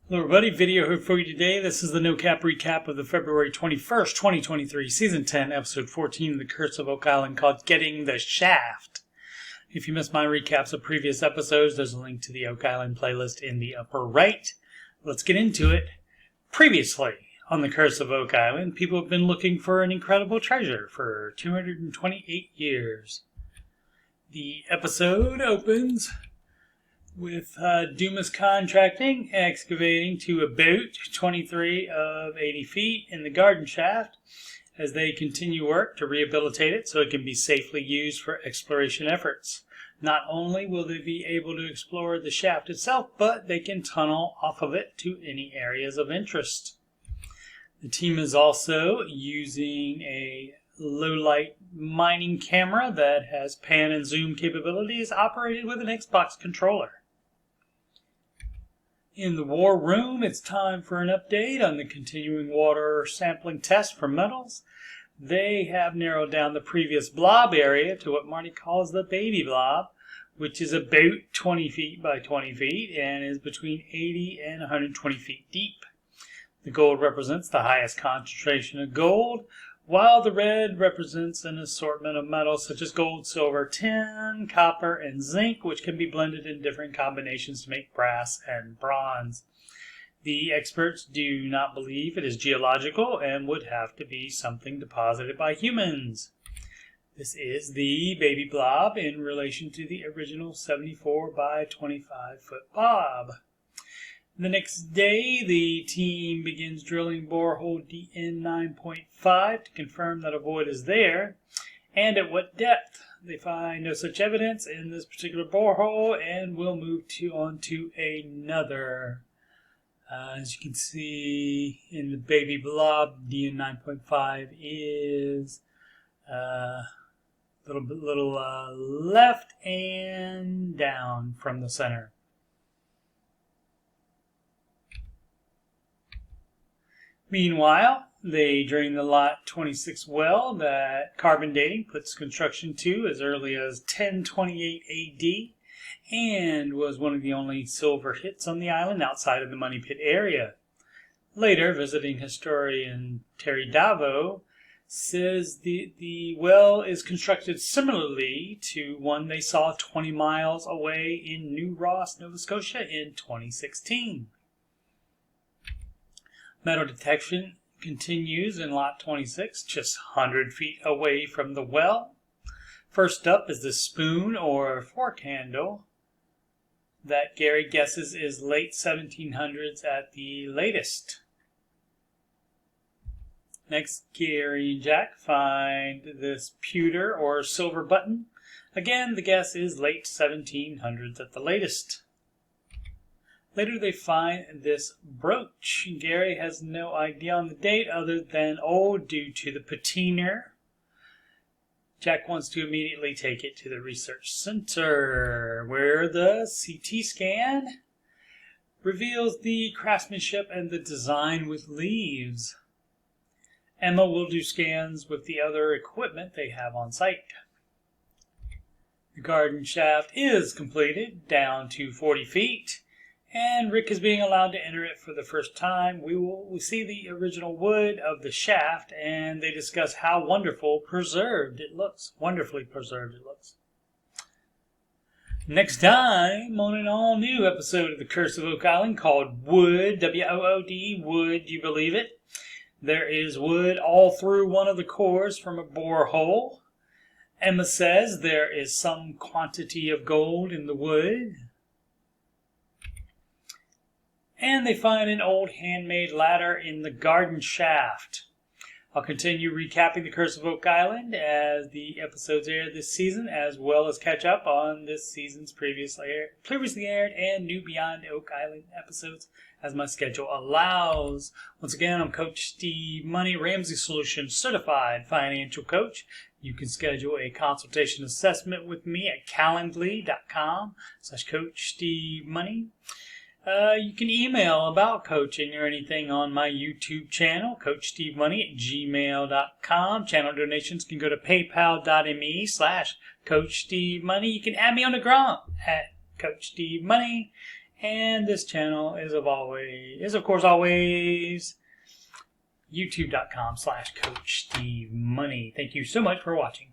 Hello everybody, video here for you today. This is the No Cap recap of the February 21st, 2023, Season 10, Episode 14 of The Curse of Oak Island called Getting the Shaft. If you missed my recaps of previous episodes, there's a link to the Oak Island playlist in the upper right. Let's get into it. Previously on The Curse of Oak Island, people have been looking for an incredible treasure for 228 years. The episode opens with Dumas Contracting excavating to about 23 of 80 feet in the garden shaft as they continue work to rehabilitate it so it can be safely used for exploration efforts. Not only will they be able to explore the shaft itself, but they can tunnel off of it to any areas of interest. The team is also using a low-light mining camera that has pan and zoom capabilities operated with an Xbox controller. In the war room, it's time for an update on the continuing water sampling test for metals. They have narrowed down the previous blob area to what Marty calls the baby blob, which is about 20 feet by 20 feet and is between 80 and 120 feet deep. The gold represents the highest concentration of gold, while the red represents an assortment of metals such as gold, silver, tin, copper, and zinc, which can be blended in different combinations to make brass and bronze. The experts do not believe it is geological and would have to be something deposited by humans. This is the baby blob in relation to the original 74 by 25 foot blob. The next day, the team begins drilling borehole DN 9.5 to confirm that a void is there and at what depth. They find no such evidence in this particular borehole and will move on to another. As you can see in the baby blob, DN 9.5 is a little left and down from the center. Meanwhile, they drain the Lot 26 well that carbon dating puts construction to as early as 1028 AD and was one of the only silver hits on the island outside of the Money Pit area. Later, visiting historian Terry Davo says the well is constructed similarly to one they saw 20 miles away in New Ross, Nova Scotia in 2016. Metal detection continues in Lot 26, just 100 feet away from the well. First up is the spoon or fork handle that Gary guesses is late 1700s at the latest. Next, Gary and Jack find this pewter or silver button. Again, the guess is late 1700s at the latest. Later they find this brooch. Gary has no idea on the date other than old due to the patina. Jack wants to immediately take it to the research center where the CT scan reveals the craftsmanship and the design with leaves. Emma will do scans with the other equipment they have on site. The garden shaft is completed down to 40 feet. And Rick is being allowed to enter it for the first time. We see the original wood of the shaft, and they discuss how wonderfully preserved it looks. Next time on an all-new episode of The Curse of Oak Island called Wood, W-O-O-D, Wood, you believe it? There is wood all through one of the cores from a borehole. Emma says there is some quantity of gold in the wood. And they find an old handmade ladder in the garden shaft. I'll continue recapping The Curse of Oak Island as the episodes air this season, as well as catch up on this season's previously aired and new Beyond Oak Island episodes as my schedule allows. Once again, I'm Coach Steve Money, Ramsey Solutions Certified Financial Coach. You can schedule a consultation assessment with me at calendly.com/Coach Steve Money. You can email about coaching or anything on my YouTube channel, CoachSteveMoney@gmail.com. Channel donations can go to paypal.me/CoachSteveMoney. You can add me on the Grom at Coach Steve Money. And this channel is of course always youtube.com/CoachSteveMoney. Thank you so much for watching.